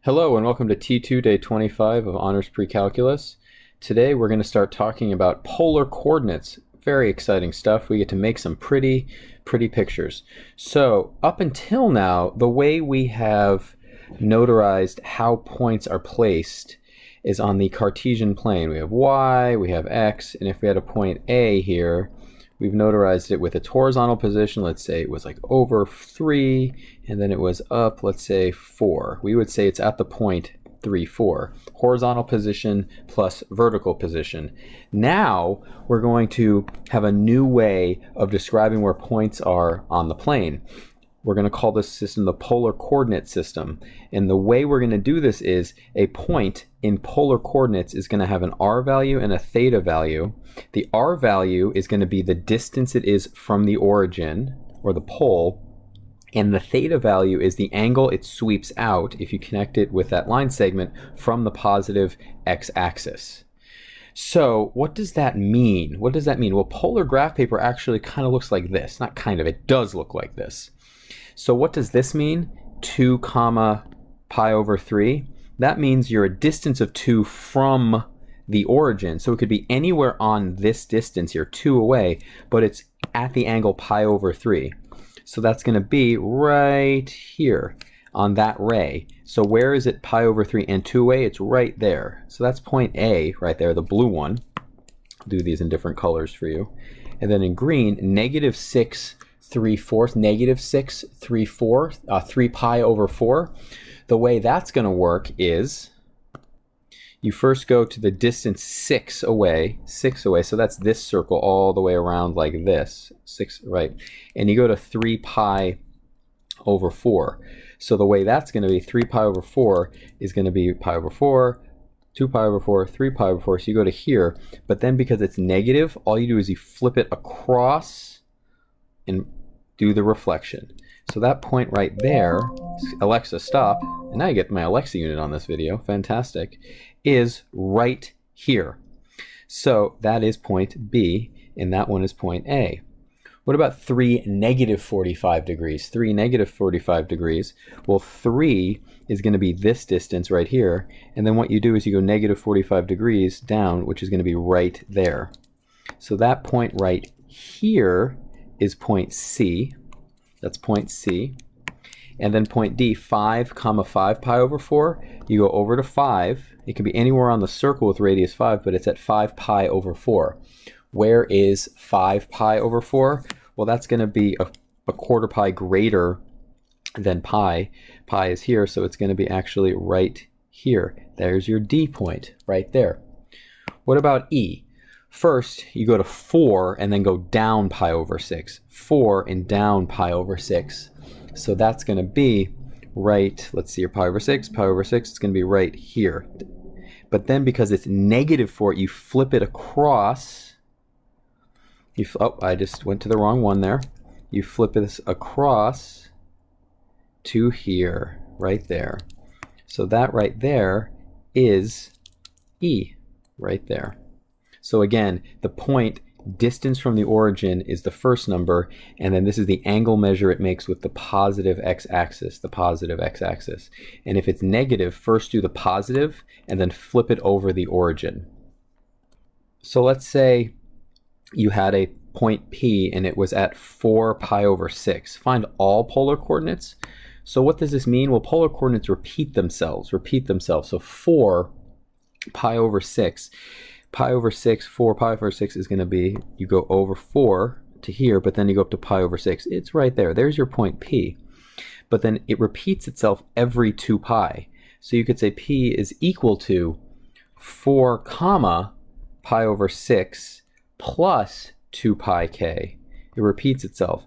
Hello and welcome to T2 Day 25 of Honors Precalculus. Today we're going to start talking about polar coordinates. Very exciting stuff. We get to make some pretty pictures. So up until now, the way we have notarized how points are placed is on the Cartesian plane. We have y, we have x, and if we had a point A here, we've notarized it with its horizontal position. Let's say it was like over 3, and then it was up, let's say 4. We would say it's at the point 3, 4. Horizontal position plus vertical position. Now we're going to have a new way of describing where points are on the plane. We're going to call this system the polar coordinate system. And the way we're going to do this is a point in polar coordinates is going to have an r value and a theta value. The r value is going to be the distance it is from the origin or the pole, and the theta value is the angle it sweeps out if you connect it with that line segment from the positive x-axis. So what does that mean? What does that mean? Well, polar graph paper actually kind of looks like this. Not kind of, it does look like this. So what does this mean? 2 comma pi over 3. That means you're a distance of 2 from the origin. So it could be anywhere on this distance here, 2 away, but it's at the angle pi over 3. So that's going to be right here on that ray. So where is it pi over 3 and 2 away? It's right there. So that's point A right there, the blue one. I'll do these in different colors for you. And then in green, negative 6 3/4, negative 6 3/4, 3 pi over 4. The way that's going to work is you first go to the distance 6 away, so that's this circle all the way around like this, 6, right? And you go to 3 pi over 4. So the way that's going to be 3 pi over 4 is going to be pi over 4, 2 pi over 4, 3 pi over 4. So you go to here, but then because it's negative, all you do is you flip it across and do the reflection. So that point right there, Alexa stop, and now you get my Alexa unit on this video, fantastic, is right here. So that is point B, and that one is point A. What about 3 negative 45 degrees? 3 negative 45 degrees, well 3 is going to be this distance right here, and then what you do is you go negative 45 degrees down, which is going to be right there. So that point right here is point C. That's point C. And then point D, 5 comma 5 pi over 4. You go over to 5. It can be anywhere on the circle with radius 5, but it's at 5 pi over 4. Where is 5 pi over 4? Well, that's going to be a quarter pi greater than pi. Pi is here, so it's going to be actually right here. There's your D point right there. What about E? First, you go to 4 and then go down pi over 6. 4 and down pi over 6. So that's going to be right, let's see here, pi over 6, it's going to be right here. But then because it's negative 4, you flip it across. Oh, I just went to the wrong one there. You flip this across to here, right there. So that right there is E, right there. So again, the point distance from the origin is the first number, and then this is the angle measure it makes with the positive x-axis, And if it's negative, first do the positive and then flip it over the origin. So let's say you had a point P and it was at 4 pi over 6. Find all polar coordinates. So what does this mean? Well, polar coordinates repeat themselves. So 4 pi over 6. Pi over 6, 4 pi over 6 is going to be, you go over 4 to here, but then you go up to pi over 6. It's right there. There's your point P. But then it repeats itself every 2 pi. So you could say P is equal to 4 comma pi over 6 plus 2 pi k. It repeats itself.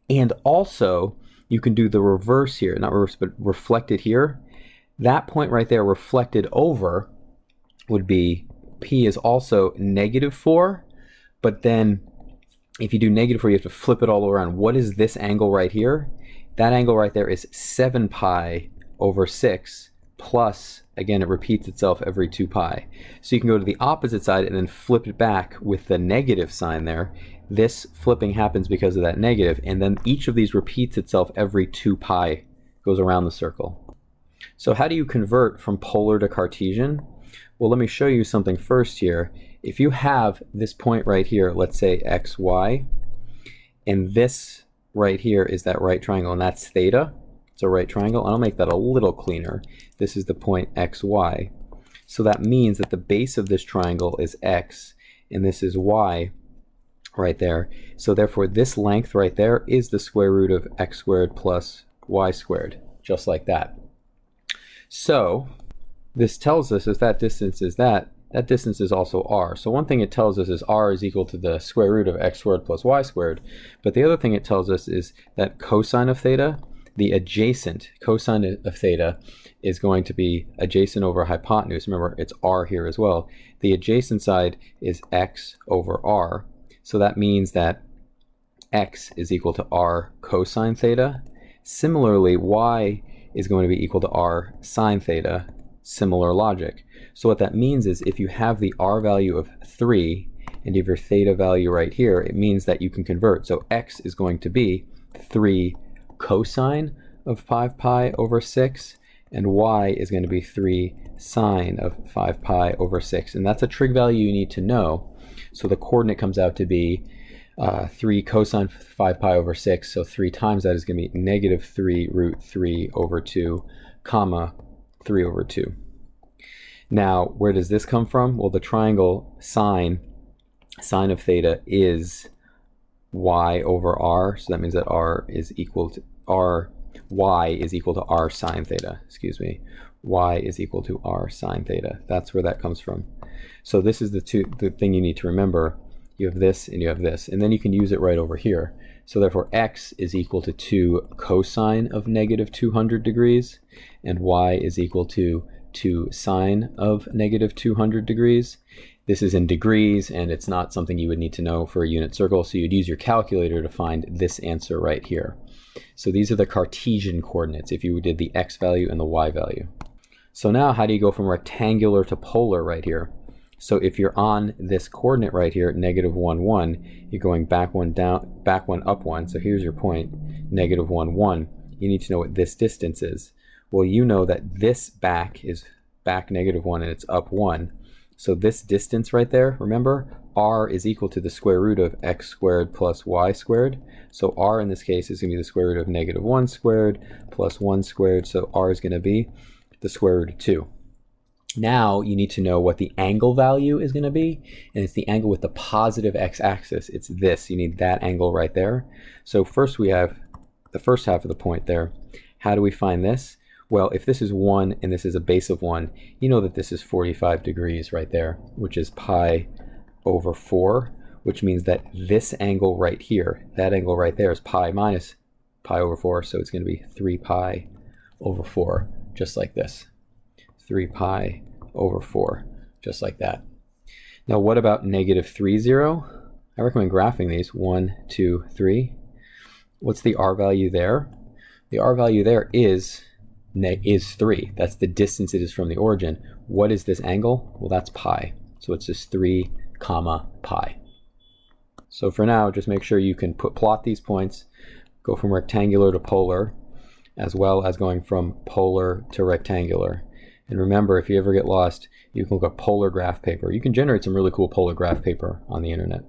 And also, you can do the reverse here. Not reverse, but reflected here. That point right there reflected over would be P is also negative 4, but then if you do negative 4, you have to flip it all around. What is this angle right here? That angle right there is 7 pi over 6 plus, again, it repeats itself every 2 pi. So you can go to the opposite side and then flip it back with the negative sign there. This flipping happens because of that negative, and then each of these repeats itself every 2 pi, goes around the circle. So how do you convert from polar to Cartesian? Well, let me show you something first here. If you have this point right here, let's say xy, and this right here is that right triangle, and that's theta. It's a right triangle, and I'll make that a little cleaner. This is the point xy. So that means that the base of this triangle is x, and this is y right there. So therefore, this length right there is the square root of x squared plus y squared, just like that. So this tells us if that distance is that distance is also r. So one thing it tells us is r is equal to the square root of x squared plus y squared. But the other thing it tells us is that cosine of theta, the adjacent cosine of theta, is going to be adjacent over hypotenuse. Remember, it's r here as well. The adjacent side is x over r. So that means that x is equal to r cosine theta. Similarly, y is going to be equal to r sine theta. Similar logic. So what that means is if you have the r value of 3 and you have your theta value right here, it means that you can convert. So x is going to be 3 cosine of 5 pi over 6, and y is going to be 3 sine of 5 pi over 6. And that's a trig value you need to know. So the coordinate comes out to be 3 cosine 5 pi over 6, so 3 times that is going to be negative 3 root 3 over 2, comma 3 over 2. Now, where does this come from? Well, the triangle sine of theta is y over r, so that means that y is equal to r sine theta, y is equal to r sine theta. That's where that comes from. So this is the thing you need to remember. You have this and you have this, and then you can use it right over here. So therefore x is equal to 2 cosine of negative 200 degrees, and y is equal to 2 sine of negative 200 degrees. This is in degrees, and it's not something you would need to know for a unit circle, so you'd use your calculator to find this answer right here. So these are the Cartesian coordinates if you did the x value and the y value. So now how do you go from rectangular to polar right here? So if you're on this coordinate right here, negative 1, 1, you're going back 1, down, back 1, up 1. So here's your point, negative 1, 1. You need to know what this distance is. Well, you know that this back is back negative 1 and it's up 1. So this distance right there, remember, r is equal to the square root of x squared plus y squared. So r in this case is going to be the square root of negative 1 squared plus 1 squared. So r is going to be the square root of 2. Now you need to know what the angle value is going to be, and it's the angle with the positive x-axis. It's this. You need that angle right there. So first we have the first half of the point there. How do we find this? Well, if this is 1 and this is a base of 1, you know that this is 45 degrees right there, which is pi over 4, which means that this angle right here, that angle right there is pi minus pi over 4, so it's going to be 3 pi over 4, just like this. 3 pi over 4, just like that. Now what about negative 3, 0? I recommend graphing these, 1, 2, 3. What's the r value there? The r value there is 3. That's the distance it is from the origin. What is this angle? Well, that's pi. So it's just 3 comma pi. So for now, just make sure you can plot these points, go from rectangular to polar, as well as going from polar to rectangular. And remember, if you ever get lost, you can look up polar graph paper. You can generate some really cool polar graph paper on the internet.